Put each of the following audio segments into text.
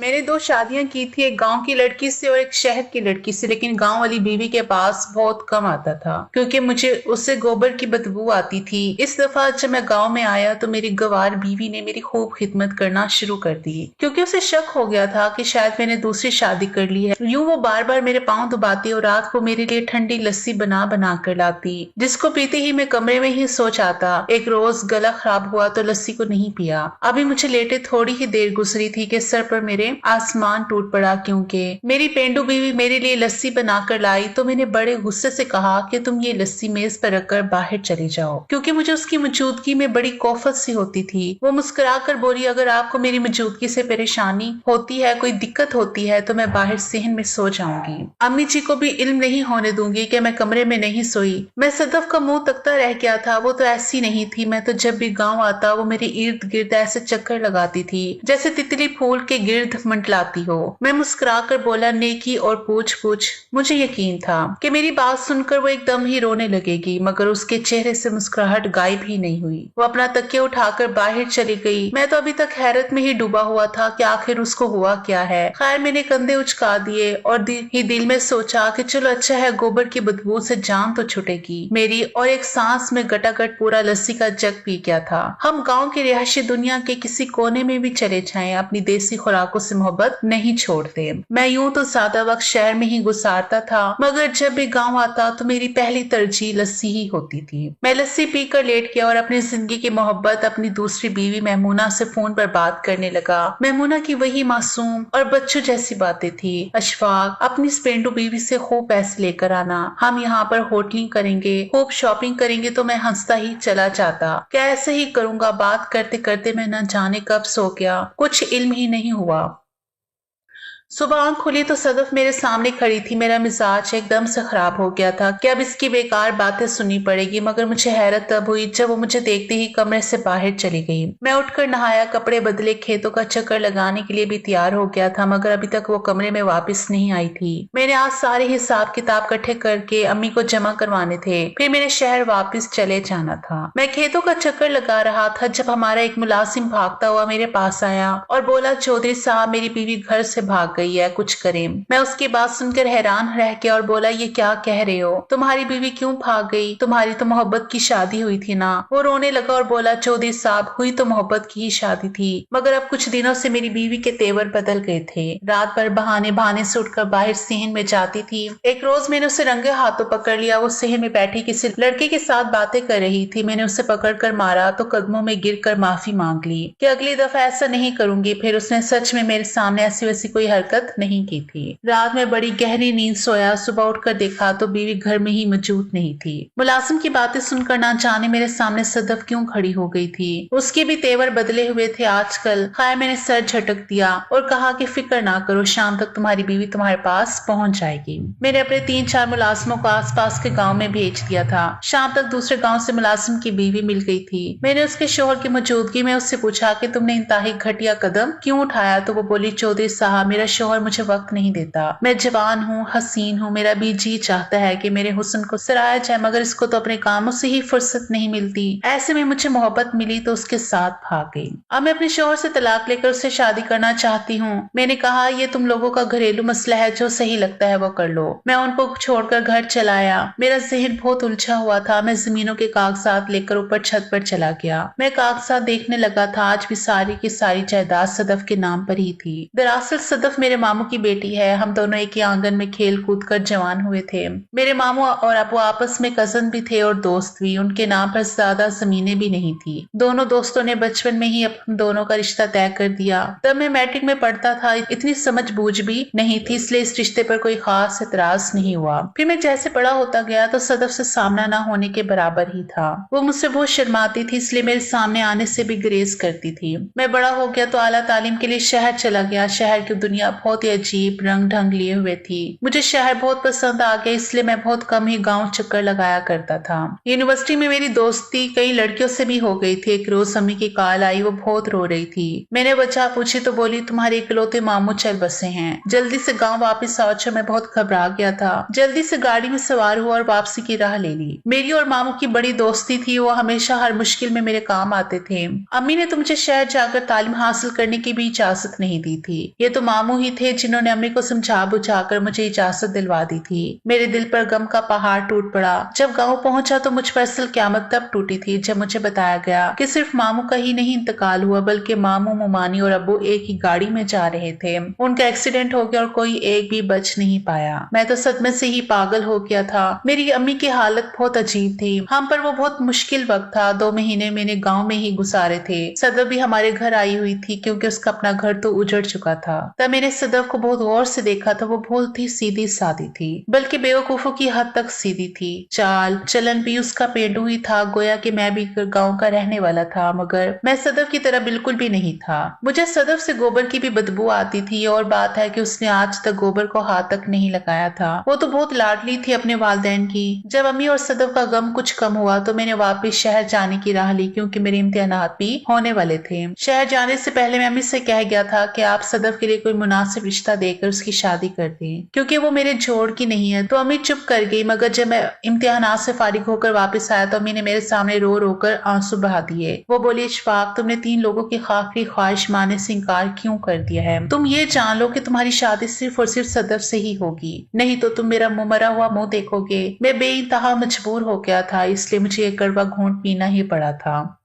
میں نے 2 شادیاں کی تھی، ایک گاؤں کی لڑکی سے اور ایک شہر کی لڑکی سے، لیکن گاؤں والی بیوی کے پاس بہت کم آتا تھا کیونکہ مجھے اس سے گوبر کی بدبو آتی تھی۔ اس دفعہ جب میں گاؤں میں آیا تو میری گوار بیوی نے میری خوب خدمت کرنا شروع کر دی کیونکہ اسے شک ہو گیا تھا کہ شاید میں نے دوسری شادی کر لی ہے۔ یوں وہ بار بار میرے پاؤں دباتی اور رات کو میرے لیے ٹھنڈی لسی بنا بنا کر لاتی، جس کو پیتے ہی میں کمرے میں ہی سو جاتا۔ ایک روز گلا خراب ہوا تو لسی کو نہیں پیا۔ ابھی مجھے لیٹے تھوڑی ہی دیر گزری تھی کہ سر پر میرے آسمان ٹوٹ پڑا کیونکہ میری پینڈو بیوی میرے لیے لسی بنا کر لائی تو میں نے بڑے غصے سے کہا کہ تم یہ لسی میز پر رکھ کر باہر چلی جاؤ، کیونکہ مجھے اس کی موجودگی میں بڑی کوفت سی ہوتی تھی۔ وہ مسکرا کر بولی، اگر آپ کو میری موجودگی سے پریشانی ہوتی ہے، کوئی دقت ہوتی ہے تو میں باہر صحن میں سو جاؤں گی۔ امی جی کو بھی علم نہیں ہونے دوں گی کہ میں کمرے میں نہیں سوئی۔ میں صدف کا منہ تکتا رہ گیا تھا، وہ تو ایسی نہیں تھی۔ میں تو جب بھی گاؤں آتا وہ میرے ارد گرد ایسے چکر لگاتی تھی جیسے تتلی پھول کے گرد منڈلاتی ہو۔ میں مسکرا کر بولا، نیکی اور پوچھ پوچھ۔ مجھے یقین تھا کہ میری بات سن کر وہ ایک دم ہی رونے لگے گی، مگر اس کے چہرے سے مسکراہٹ غائب ہی نہیں ہوئی۔ وہ اپنا تکیہ اٹھا کر باہر چلی گئی۔ میں تو ابھی تک حیرت میں ہی ڈوبا ہوا تھا کہ آخر اس کو ہوا کیا ہے۔ خیر میں نے کندھے اچکا دیے اور دل میں سوچا کہ چلو اچھا ہے، گوبر کی بدبو سے جان تو چھٹے گی میری، اور ایک سانس میں گٹا گٹ پورا لسی کا جگ پی گیا تھا۔ ہم گاؤں کے رہائشی دنیا کے کسی کونے میں بھی چلے جائیں، اپنی دیسی خوراکوں سے محبت نہیں چھوڑتے۔ میں یوں تو زیادہ وقت شہر میں ہی گزارتا تھا، مگر جب بھی گاؤں آتا تو میری پہلی ترجیح لسی ہی ہوتی تھی۔ میں لسی پی کر لیٹ گیا اور اپنی زندگی کی محبت اپنی دوسری بیوی میمونہ سے فون پر بات کرنے لگا۔ میمونہ کی وہی معصوم اور بچوں جیسی باتیں تھی۔ اشفاق، اپنی سپینڈو بیوی سے خوب پیسے لے کر آنا، ہم یہاں پر ہوٹلنگ کریں گے، خوب شاپنگ کریں گے۔ تو میں ہنستا ہی چلا جاتا کہ ایسے ہی کروں گا۔ بات کرتے کرتے میں نہ جانے کب سو گیا، کچھ علم ہی نہیں ہوا۔ صبح آنکھ کھلی تو صدف میرے سامنے کھڑی تھی۔ میرا مزاج ایک دم سے خراب ہو گیا تھا کہ اب اس کی بیکار باتیں سننی پڑے گی، مگر مجھے حیرت تب ہوئی جب وہ مجھے دیکھتے ہی کمرے سے باہر چلی گئی۔ میں اٹھ کر نہایا، کپڑے بدلے، کھیتوں کا چکر لگانے کے لیے بھی تیار ہو گیا تھا، مگر ابھی تک وہ کمرے میں واپس نہیں آئی تھی۔ میں نے آج سارے حساب کتاب اکٹھے کر کے امی کو جمع کروانے تھے، پھر میرے شہر واپس چلے جانا تھا۔ میں کھیتوں کا چکر لگا رہا تھا جب ہمارا ایک ملازم بھاگتا ہوا میرے پاس آیا اور بولا، چودھری صاحب میری بیوی گھر سے بھاگ گئی ہے، کچھ کریں۔ میں اس کی بات سن کر حیران رہ گیا اور بولا، یہ کیا کہہ رہے ہو؟ تمہاری بیوی کیوں بھاگ گئی؟ تمہاری تو محبت کی شادی ہوئی تھی نا؟ وہ رونے لگا اور بولا، چودھری صاحب ہوئی تو محبت کی ہی شادی تھی، مگر اب کچھ دنوں سے میری بیوی کے تیور بدل گئے تھے۔ رات بھر بہانے سے اٹھ کر باہر صحن میں جاتی تھی۔ ایک روز میں نے اسے رنگے ہاتھوں پکڑ لیا، وہ صحن میں بیٹھی کسی لڑکے کے ساتھ باتیں کر رہی تھی۔ میں نے اسے پکڑ کر مارا تو قدموں میں گر کر معافی مانگ لی کہ اگلی دفعہ ایسا نہیں کروں گی۔ پھر اس نے سچ میں میرے سامنے ایسی ویسی کوئی حرکت نہیں کی تھی۔ رات میں بڑی گہری نیند سویا، صبح اٹھ کر دیکھا تو بیوی گھر میں ہی موجود نہیں تھی۔ ملازم کی باتیں سن کر نہ جانے میرے سامنے صدف کیوں کھڑی ہو گئی تھی، اس کے بھی تیور بدلے ہوئے تھے آج کل۔ خیر میں نے سر جھٹک دیا اور کہا کہ فکر نہ کرو، شام تک تمہاری بیوی تمہارے پاس پہنچ جائے گی۔ میں نے اپنے 3-4 ملازموں کو آس پاس کے گاؤں میں بھیج دیا تھا۔ شام تک دوسرے گاؤں سے ملازم کی بیوی مل گئی تھی۔ میں نے اس کے شوہر کی موجودگی میں اس سے پوچھا کہ تم نے انتہائی گھٹیا قدم کیوں اٹھایا، تو وہ بولی، چودھری صاحب میرا شوہر مجھے وقت نہیں دیتا، میں جوان ہوں، حسین ہوں، میرا بھی جی چاہتا ہے کہ میرے حسن کو سرایا جائے، مگر اس کو تو اپنے کاموں سے ہی فرصت نہیں ملتی۔ ایسے میں مجھے محبت ملی تو اس کے ساتھ بھاگ گئی۔ اب میں اپنے شوہر سے طلاق لے کر اس سے شادی کرنا چاہتی ہوں۔ میں نے کہا، یہ تم لوگوں کا گھریلو مسئلہ ہے، جو صحیح لگتا ہے وہ کر لو۔ میں ان کو چھوڑ کر گھر چلا آیا۔ میرا ذہن بہت الجھا ہوا تھا۔ میں زمینوں کے کاغذات لے کر اوپر چھت پر چلا گیا۔ میں کاغذات دیکھنے لگا تھا، آج بھی ساری کی ساری جائیداد صدف کے نام پر ہی تھی۔ دراصل صدف میرے ماموں کی بیٹی ہے، ہم دونوں ایک ہی آنگن میں کھیل کود کر جوان ہوئے تھے۔ میرے ماموں اور ابو آپس میں کزن بھی تھے اور دوست بھی، ان کے نام پر زیادہ زمینیں بھی نہیں تھی۔ دونوں دوستوں نے بچپن میں ہی ہم دونوں کا رشتہ طے کر دیا۔ تب میں میٹرک میں پڑھتا تھا، اتنی سمجھ بوجھ بھی نہیں تھی، اس لیے اس رشتے پر کوئی خاص اعتراض نہیں ہوا۔ پھر میں جیسے بڑا ہوتا گیا تو صدف سے سامنا نہ ہونے کے برابر ہی تھا۔ وہ مجھ سے بہت شرماتی تھی، اس لیے میرے سامنے آنے سے بھی گریز کرتی تھی۔ میں بڑا ہو گیا تو اعلیٰ تعلیم کے لیے شہر چلا گیا۔ شہر کی دنیا बहुत ही अजीब रंग ढंग लिए हुए थी। मुझे शहर बहुत पसंद आ गया, इसलिए मैं बहुत कम ही गांव चक्कर लगाया करता था। यूनिवर्सिटी में मेरी दोस्ती कई लड़कियों से भी हो गई थी। एक रोज अम्मी की कॉल आई, वो बहुत रो रही थी। मैंने वजह पूछी तो बोली तुम्हारे इकलौते मामू चल बसे हैं, जल्दी से गाँव वापिस आओ। मैं बहुत घबरा गया था, जल्दी से गाड़ी में सवार हुआ और वापसी की राह ले ली। मेरी और मामू की बड़ी दोस्ती थी, वो हमेशा हर मुश्किल में मेरे काम आते थे। अम्मी ने तो मुझे शहर जाकर तालीम हासिल करने की भी इजाजत नहीं दी थी। ये तो मामू ही थे जिन्होंने अम्मी को समझा बुझाकर मुझे इजाजत दिलवा दी थी। मेरे दिल पर गम का पहाड़ टूट पड़ा। जब गाँव पहुंचा तो मुझ पर असल क़यामत तब टूटी थी जब मुझे बताया गया कि सिर्फ मामू का ही नहीं इंतकाल हुआ, बल्कि मामू, मुमानी और अब्बू एक ही गाड़ी में जा रहे थे। उनका एक्सीडेंट हो गया और कोई एक भी बच नहीं पाया। मैं तो सदमे से ही पागल हो गया था। मेरी अम्मी की हालत बहुत अजीब थी। हम पर वो बहुत मुश्किल वक्त था। 2 महीने मैंने गांव में ही गुजारे थे। सदव भी हमारे घर आई हुई थी क्योंकि उसका अपना घर तो उजड़ चुका था। तब मैंने सदव को बहुत गौर से देखा था। वो बहुत ही सीधी सादी थी, बल्कि बेवकूफों की हद तक सीधी थी। चाल चलन भी उसका पेंडू ही था, गोया कि मैं भी गाँव का रहने वाला था, मगर मैं सदव की तरह बिल्कुल भी नहीं था। मुझे सदव से गोबर की भी बदबू आती थी। और बात है कि उसने आज तक गोबर को हाथ तक नहीं लगाया था। वो तो बहुत लाडली थी अपने वालिदैन की। जब अम्मी और सदव का गम कुछ कम हुआ तो मैंने वापस शहर जाने की राह ली, क्योंकि मेरे इम्तिहानात भी होने वाले थे। शहर जाने से पहले मैं अम्मी से कह गया था कि आप सदव के लिए कोई मुनासिब रिश्ता देकर उसकी शादी कर दें, क्योंकि वो मेरे जोड़ की नहीं है। तो अम्मी चुप कर गई, मगर जब मैं इम्तिहानात से फारिग होकर वापस आया तो अम्मी ने मेरे सामने रो रो कर आंसू बहा दिए। वो बोली, इशफाक, तुमने 3 लोगों की आखिरी ख्वाहिश मानने से इनकार क्यों कर दिया है? तुम ये जान लो कि तुम्हारी शादी सिर्फ और सिर्फ सदफ से ही होगी, नहीं तो तुम मेरा मरा हुआ मुंह देखोगे। मैं बेइंतहा मजबूर हो गया था, इसलिए मुझे एक कड़वा घूंट पीना ही पड़ा था।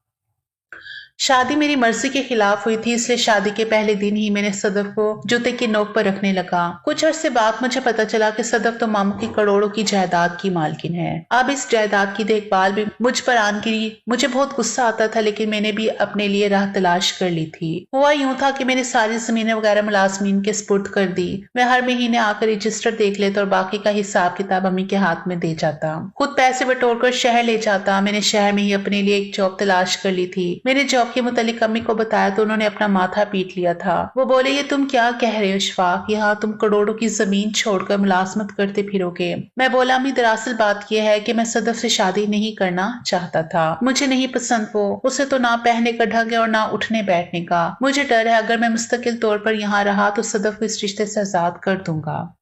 शादी मेरी मर्जी के खिलाफ हुई थी, इसलिए शादी के पहले दिन ही मैंने सदफ को जूते की नोक पर रखने लगा। कुछ अरसे बाद मुझे पता चला कि सदफ तो मामू की करोड़ों की जायदाद की मालकिन है। अब इस जायदाद की देखभाल भी मुझ पर आन गिरी। मुझे बहुत गुस्सा आता था, लेकिन मैंने भी अपने लिए राह तलाश कर ली थी। हुआ यूं था कि मैंने सारी जमीनें वगैरह मुलाजमीन के स्पुर्द कर दी। मैं हर महीने आकर रजिस्टर देख लेता और बाकी का हिसाब किताब अम्मी के हाथ में दे जाता। खुद पैसे बटोर कर शहर ले जाता। मैंने शहर में ही अपने लिए एक जॉब तलाश कर ली थी। मैंने जॉब के मुतालिक अम्मी को बताया तो उन्होंने अपना माथा पीट लिया था। वो बोले, ये तुम क्या कह रहे हो इशफाक, यहाँ तुम करोड़ों की जमीन छोड़कर मुलाजमत करते फिरोगे? मैं बोला, अम्मी दरअसल बात यह है कि मैं सदफ से शादी नहीं करना चाहता था। मुझे नहीं पसंद वो। उसे तो ना पहनने का ढंग है और ना उठने बैठने का। मुझे डर है अगर मैं मुस्तकिल तौर पर यहाँ रहा तो सदफ को इस रिश्ते से आजाद कर दूंगा।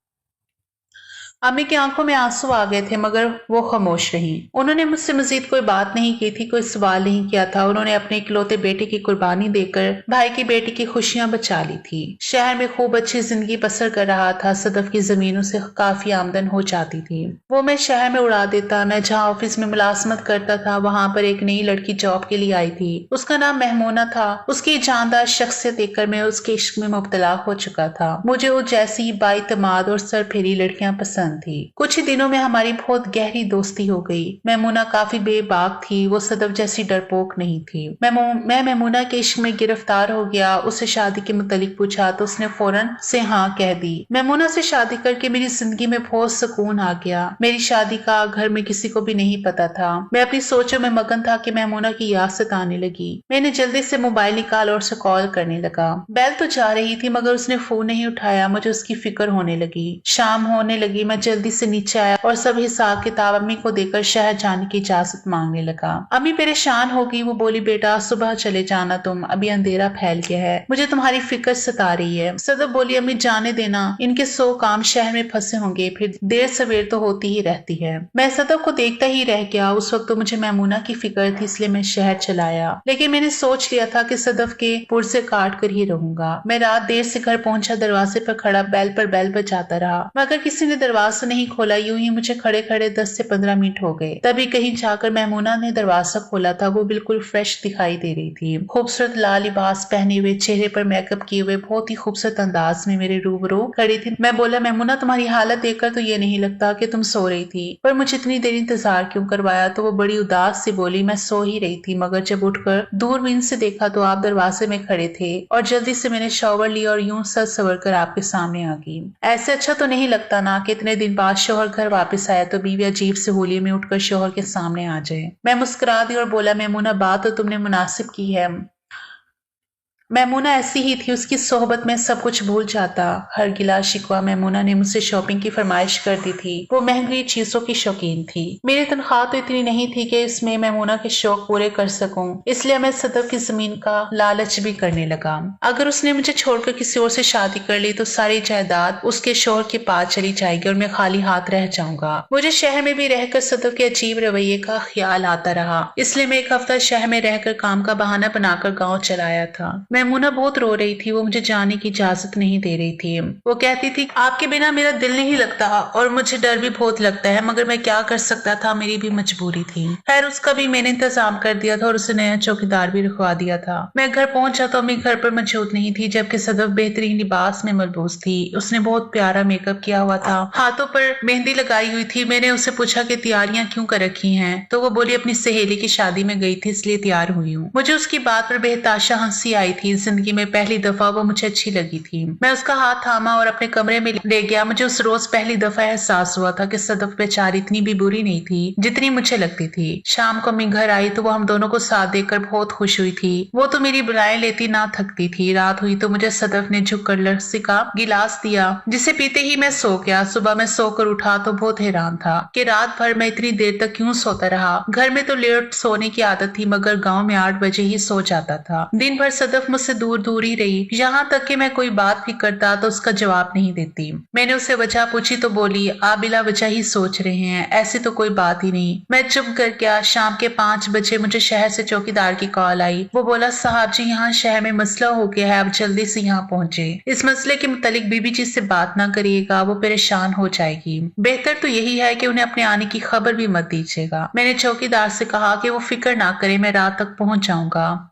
अम्मी की आंखों में आंसू आ गए थे, मगर वो खामोश रही। उन्होंने मुझसे मजीद कोई बात नहीं की थी, कोई सवाल नहीं किया था। उन्होंने अपने इकलौते बेटे की कुर्बानी देकर भाई की बेटी की खुशियां बचा ली थी। शहर में खूब अच्छी जिंदगी बसर कर रहा था। सदफ की जमीनों से काफी आमदन हो जाती थी। वो मैं शहर में उड़ा देता। मैं जहाँ ऑफिस में मुलाजमत करता था वहां पर एक नई लड़की जॉब के लिए आई थी। उसका नाम महमूना था। उसकी जानदार शख्सियत देखकर मैं उसके इश्क में मुब्तला हो चुका था। मुझे वो जैसी बाइतमाद और सरफेरी लड़कियां पसंद थी। कुछ ही दिनों में हमारी बहुत गहरी दोस्ती हो गई। मैमूना काफी बेबाक थी। वो सदफ जैसी डरपोक नहीं थी। मैं मैमूना के इश्क में गिरफ्तार हो गया। उससे शादी के मुतालिक पूछा तो उसने फौरन से हाँ कह दी। मैमूना से शादी करके मेरी जिंदगी में बहुत सुकून आ गया। मेरी शादी का घर में किसी को भी नहीं पता था। मैं अपनी सोचों में मगन था कि मैमूना की यादत आने लगी। मैंने जल्दी से मोबाइल निकाल और उसे कॉल करने लगा। बेल तो जा रही थी, मगर उसने फोन नहीं उठाया। मुझे उसकी फिक्र होने लगी। शाम होने लगी। मैं जल्दी से नीचे आया और सब हिसाब किताब अम्मी को देकर शहर जाने की इजाजत मांगने लगा। अम्मी परेशान हो गई। वो बोली, बेटा सुबह चले जाना तुम, अभी अंधेरा फैल गया है। मुझे तुम्हारी फिक्र सता रही है। सदफ बोली, अम्मी जाने देना, इनके 100 काम शहर में फंसे होंगे, फिर देर सवेर तो होती ही रहती है। मैं सदफ को देखता ही रह गया। उस वक्त तो मुझे मैमूना की फिक्र थी, इसलिए मैं शहर चलाया। लेकिन मैंने सोच लिया था कि सदफ के पुर्जे काट कर ही रहूंगा। मैं रात देर से घर पहुंचा। दरवाजे पर खड़ा बैल पर बैल बजाता रहा, मगर किसी ने दरवाजा नहीं खोला। यूं ही मुझे खड़े खड़े 10 से 15 मिनट हो गए। तभी कहीं जाकर मैमूना ने दरवाजा खोला था। वो बिल्कुल फ्रेश दिखाई दे रही थी। खूबसूरत लाल लिबास पहने हुए, चेहरे पर मेकअप किए हुए, बहुत ही खूबसूरत अंदाज में मेरे रूबरू खड़ी थी। मैं बोला, मैमूना तुम्हारी हालत देखकर तो ये नहीं लगता कि तुम सो रही थी, पर मुझे इतनी देर इंतजार क्यों करवाया? तो वो बड़ी उदास से बोली, मैं सो ही रही थी, मगर जब उठकर दूरबीन से देखा तो आप दरवाजे में खड़े थे और जल्दी से मैंने शॉवर लिया और यूं सज सवर कर आपके सामने आ गई। ऐसे अच्छा तो नहीं लगता ना कि इतने दिन बाद शोहर घर वापस आया तो बीवी अजीब से होली में उठकर शोहर के सामने आ जाए। मैं मुस्कुरा दी और बोला, मैमूना बात तो तुमने मुनासिब की है, मैमूना ऐसी ही थी, उसकी सोहबत में सब कुछ भूल जाता। हर गिला शिकवा मैमूना ने मुझसे शॉपिंग की फरमाइश कर दी थी। वो महंगी चीजों की शौकीन थी। मेरी तनख्वाह तो इतनी नहीं थी कि इसमें मैमूना के शौक पूरे कर सकूं, इसलिए मैं सदफ की जमीन का लालच भी करने लगा। अगर उसने मुझे छोड़कर किसी और से शादी कर ली तो सारी जायदाद उसके शोहर के पास चली जाएगी और मैं खाली हाथ रह जाऊंगा। मुझे शहर में भी रहकर सदफ के अजीब रवैये का ख्याल आता रहा, इसलिए मैं एक हफ्ता शहर में रहकर काम का बहाना बनाकर गाँव चलाया था। मैमूना बहुत रो रही थी, वो मुझे जाने की इजाजत नहीं दे रही थी। वो कहती थी आपके बिना मेरा दिल नहीं लगता और मुझे डर भी बहुत लगता है, मगर मैं क्या कर सकता था, मेरी भी मजबूरी थी। खैर उसका भी मैंने इंतजाम कर दिया था और उसे नया चौकीदार भी रखवा दिया था। मैं घर पहुंचा तो अम्मी घर पर मौजूद नहीं थी, जबकि सदफ बेहतरीन लिबास में मलबूस थी। उसने बहुत प्यारा मेकअप किया हुआ था, हाथों पर मेहंदी लगाई हुई थी। मैंने उससे पूछा कि तैयारियां क्यों कर रखी हैं, तो वो बोली अपनी सहेली की शादी में गई थी इसलिए तैयार हुई हूँ। मुझे उसकी बात पर बेहताशा हंसी आई थी। जिंदगी में पहली दफा वो मुझे अच्छी लगी थी। मैं उसका हाथ थामा और अपने कमरे में ले गया। मुझे उस रोज पहली दफा एहसास हुआ था कि सदफ बेचारी इतनी भी बुरी नहीं थी जितनी मुझे लगती थी। शाम को मैं घर आई तो वो हम दोनों को साथ देखकर बहुत खुश हुई थी। वो तो मेरी बुराएं लेती ना थकती थी। रात हुई तो मुझे सदफ ने झुककर लस्सी का गिलास दिया, जिसे पीते ही मैं सो गया। सुबह मैं सोकर उठा तो बहुत हैरान था कि रात भर मैं इतनी देर तक क्यों सोता रहा। घर में तो लेट सोने की आदत थी, मगर गांव में 8 बजे ही सो जाता था। दिन भर सदफ मुझसे दूर दूर ही रही, यहाँ तक कि मैं कोई बात भी करता तो उसका जवाब नहीं देती। मैंने उससे वजह पूछी तो बोली आप बिला वजह ही सोच रहे हैं, ऐसी तो कोई बात ही नहीं। मैं चुप कर गया। शाम के 5 बजे मुझे शहर से चौकीदार की कॉल आई। वो बोला साहब जी यहाँ शहर में मसला हो गया है, आप जल्दी से यहाँ पहुंचे। इस मसले के मुतालिक बीबी जी से बात ना करिएगा, वो परेशान हो जाएगी। बेहतर तो यही है कि उन्हें अपने आने की खबर भी मत दीजिएगा। मैंने चौकीदार से कहा कि वो फिक्र ना करे, मैं रात तक पहुंच जाऊंगा।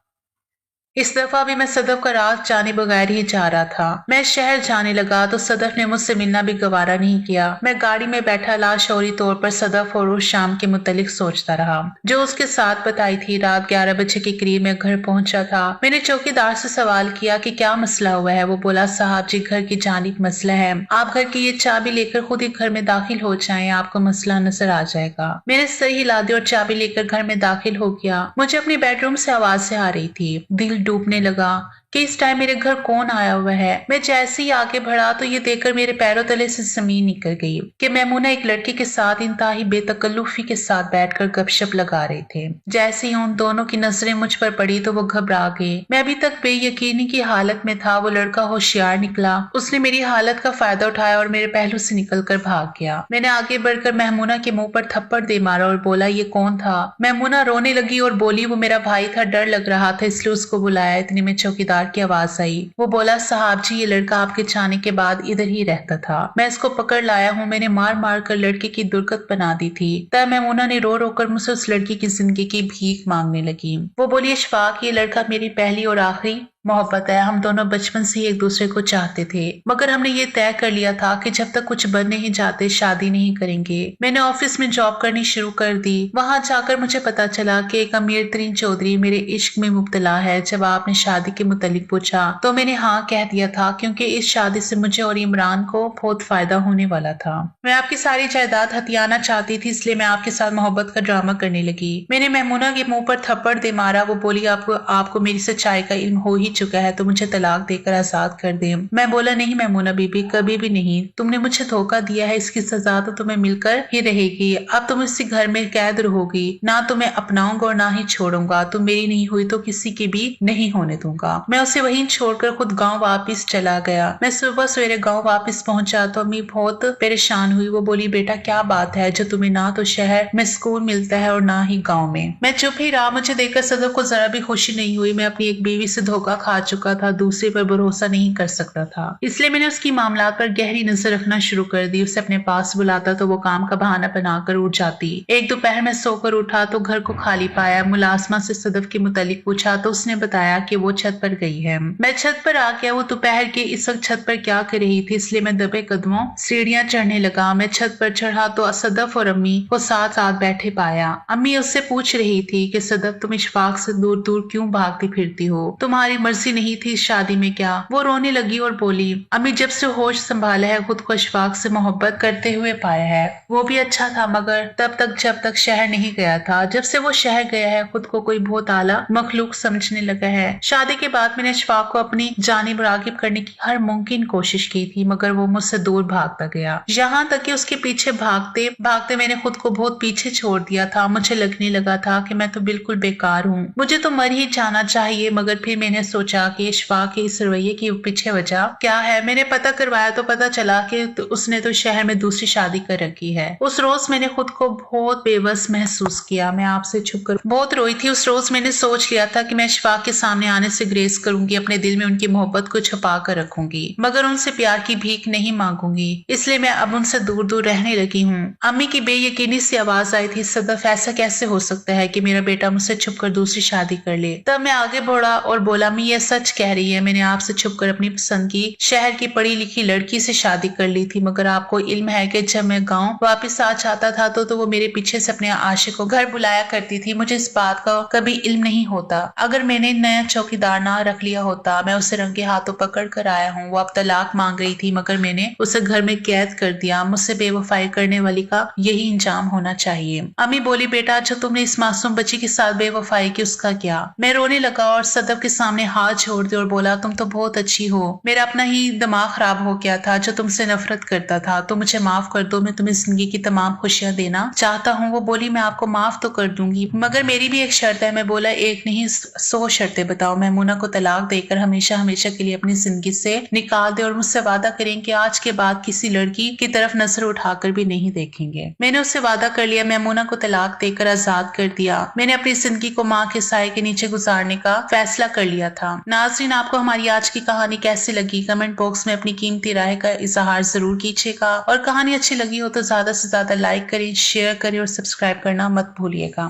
इस दफा भी मैं सदफ का रात जाने बगैर ही जा रहा था। मैं शहर जाने लगा तो सदफ ने मुझसे मिलना भी गवारा नहीं किया। मैं गाड़ी में बैठा लाशौरी तौर पर सदफ और उस शाम के मुतालिक सोचता रहा जो उसके साथ बताई थी। रात 11 बजे के करीब मैं घर पहुंचा था। मैंने चौकीदार से सवाल किया कि क्या मसला हुआ है। वो बोला साहब जी घर की जानिब मसला है, आप घर की ये चाबी लेकर खुद ही घर में दाखिल हो जाएं, आपको मसला नजर आ जाएगा। मैंने सर हिला दी और चाबी लेकर घर में दाखिल हो गया। मुझे अपने बेडरूम से आवाजें आ रही थी। दिल डूबने लगा कि इस टाइम मेरे घर कौन आया हुआ है। मैं जैसे ही आगे बढ़ा तो ये देखकर मेरे पैरों तले से जमीन निकल गई कि मैमूना एक लड़के के साथ इंतहाई बेतकल्लुफी के साथ बैठकर गपशप लगा रहे थे। जैसे ही उन दोनों की नजरें मुझ पर पड़ी तो वो घबरा गए। मैं अभी तक बेयकीनी की हालत में था। वो लड़का होशियार निकला। उसने मेरी हालत का फायदा उठाया और मेरे पहलू से निकलकर भाग गया। मैंने आगे बढ़कर मैमूना के मुंह पर थप्पड़ दे मारा और बोला ये कौन था। मैमूना रोने लगी और बोली वो मेरा भाई था, डर लग रहा था इसलिए उसको बुलाया। इतने में चौकीदार की आवाज आई। वो बोला साहब जी ये लड़का आपके जाने के बाद इधर ही रहता था, मैं इसको पकड़ लाया हूँ। मैंने मार मार कर लड़के की दुर्गत बना दी थी। तब मैमूना ने रो रो कर मुझसे उस लड़की की जिंदगी की भीख मांगने लगी। वो बोली इशफाक ये लड़का मेरी पहली और आखिरी मोहब्बत है। हम दोनों बचपन से ही एक दूसरे को चाहते थे, मगर हमने ये तय कर लिया था कि जब तक कुछ बन नहीं जाते शादी नहीं करेंगे। मैंने ऑफिस में जॉब करनी शुरू कर दी। वहां जाकर मुझे पता चला कि एक अमीर तरीन चौधरी मेरे इश्क में मुब्तला है। जब आपने शादी के मुतालिक पूछा तो मैंने हाँ कह दिया था, क्योंकि इस शादी से मुझे और इमरान को बहुत फायदा होने वाला था। मैं आपकी सारी जायदाद हथियाना चाहती थी, इसलिए मैं आपके साथ मोहब्बत का ड्रामा करने लगी। मैंने मैमूना के मुंह पर थप्पड़ दे मारा। वो बोली आपको मेरी सच्चाई का इल्म हो ही चुका है तो मुझे तलाक देकर आजाद कर दे। मैं बोला नहीं मैमूना बीबी, कभी भी नहीं। तुमने मुझे धोखा दिया है, इसकी सजा तो तुम्हें मिलकर ही रहेगी। अब तुम इसी घर में कैद रहोगी, ना तुम्हें अपनाऊंगा और ना ही छोड़ूंगा। तुम मेरी नहीं हुई तो किसी की भी नहीं होने दूंगा। मैं उसे वहीं छोड़कर खुद गाँव वापिस चला गया। मैं सुबह सवेरे गाँव वापिस पहुंचा तो अम्मी बहुत परेशान हुई। वो बोली बेटा क्या बात है जो तुम्हें ना तो शहर में स्कूल मिलता है और ना ही गाँव में। मैं चुप ही रहा। मुझे देखकर सदफ को जरा भी खुशी नहीं हुई। मैं अपनी एक बीवी से धोखा खा चुका था, दूसरे पर भरोसा नहीं कर सकता था, इसलिए मैंने उसकी मामलात पर गहरी नजर रखना शुरू कर दी। उसे अपने पास बुलाता तो वो काम का बहाना बनाकर उठ जाती। एक दोपहर में सोकर उठा तो घर को खाली पाया। मुलाजमा से सदफ के मुतालिक पूछा तो उसने बताया कि वो छत पर गई है। मैं छत पर आ गया। वो दोपहर के इस वक्त छत पर क्या कर रही थी, इसलिए मैं दबे कदमों सीढ़ियां चढ़ने लगा। मैं छत पर चढ़ा तो सदफ और अम्मी को साथ साथ बैठे पाया। अम्मी उससे पूछ रही थी कि सदफ तुम इशफाक से दूर दूर क्यों भागती फिरती हो, तुम्हारी मर्जी नहीं थी शादी में क्या। वो रोने लगी और बोली, अम्मी जब से होश संभाला है खुद को अशफाक से मोहब्बत करते हुए पाया है। वो भी अच्छा था मगर तब तक जब तक शहर नहीं गया था। जब से वो शहर गया है खुद को कोई बहुत आला मखलूक समझने लगा है। शादी के बाद मैंने अशफाक को अपनी जानिब रागिब करने की हर मुमकिन कोशिश की थी मगर वो मुझसे दूर भागता गया। यहाँ तक कि उसके पीछे भागते भागते मैंने खुद को बहुत पीछे छोड़ दिया था। मुझे लगने लगा था कि मैं तो बिल्कुल बेकार हूँ, मुझे तो मर ही जाना चाहिए। मगर फिर मैंने सोचा कि अशफाक के इस रवैये की पीछे वजह क्या है। मैंने पता करवाया तो पता चला कि उसने तो शहर में दूसरी शादी कर रखी है। उस रोज मैंने खुद को बहुत बेबस महसूस किया। मैं आपसे छुपकर बहुत रोई थी। उस रोज मैंने सोच लिया था कि मैं अशफाक के सामने आने से ग्रेस करूंगी, अपने दिल में उनकी मोहब्बत को छुपा कर रखूंगी मगर उनसे प्यार की भीख नहीं मांगूंगी। इसलिए मैं अब उनसे दूर दूर रहने लगी हूँ। अम्मी की बेयकीनी सी आवाज आई थी, सदफ ऐसा कैसे हो सकता है कि मेरा बेटा मुझसे छुपकर दूसरी शादी कर ले। तब मैं आगे बढ़ा और बोला, अम्मी ये सच कह रही है, मैंने आपसे छुपकर अपनी पसंद की शहर की पढ़ी लिखी लड़की से शादी कर ली थी। मगर आपको इल्म है कि जब मैं गांव वापस आ जाता था तो वो मेरे पीछे से अपने आशिक को घर बुलाया करती थी। मुझे इस बात का कभी इल्म नहीं होता। अगर मैंने नया चौकीदार ना रख लिया होता, मैं उसे रंगे हाथों पकड़ कर आया हूँ। वो अब तलाक मांग रही थी मगर मैंने उसे घर में कैद कर दिया। मुझसे बेवफाई करने वाली का यही इंजाम होना चाहिए। अम्मी बोली, बेटा जो तुमने इस मासूम बच्ची के साथ बेवफाई की उसका क्या। मैं रोने लगा और सदफ के सामने हाथ छोड़ दिया और बोला, तुम तो बहुत अच्छी हो, मेरा अपना ही दिमाग खराब हो गया था जो तुमसे नफरत करता था। तो मुझे माफ कर दो, मैं तुम्हें जिंदगी की तमाम खुशियां देना चाहता हूँ। वो बोली, मैं आपको माफ तो कर दूंगी मगर मेरी भी एक शर्त है। मैं बोला, एक नहीं 100 शर्तें बताओ। मैमूना को तलाक देकर हमेशा हमेशा के लिए अपनी जिंदगी से निकाल दे और मुझसे वादा करें कि आज के बाद किसी लड़की की तरफ नजर उठाकर भी नहीं देखेंगे। मैंने उससे वादा कर लिया। मैमूना को तलाक देकर आजाद कर दिया। मैंने अपनी जिंदगी को माँ के साए के नीचे गुजारने का फैसला कर लिया था। नाज़रीन, आपको हमारी आज की कहानी कैसी लगी कमेंट बॉक्स में अपनी कीमती राय का इजहार जरूर कीजिएगा और कहानी अच्छी लगी हो तो ज्यादा से ज्यादा लाइक करें, शेयर करें और सब्सक्राइब करना मत भूलिएगा।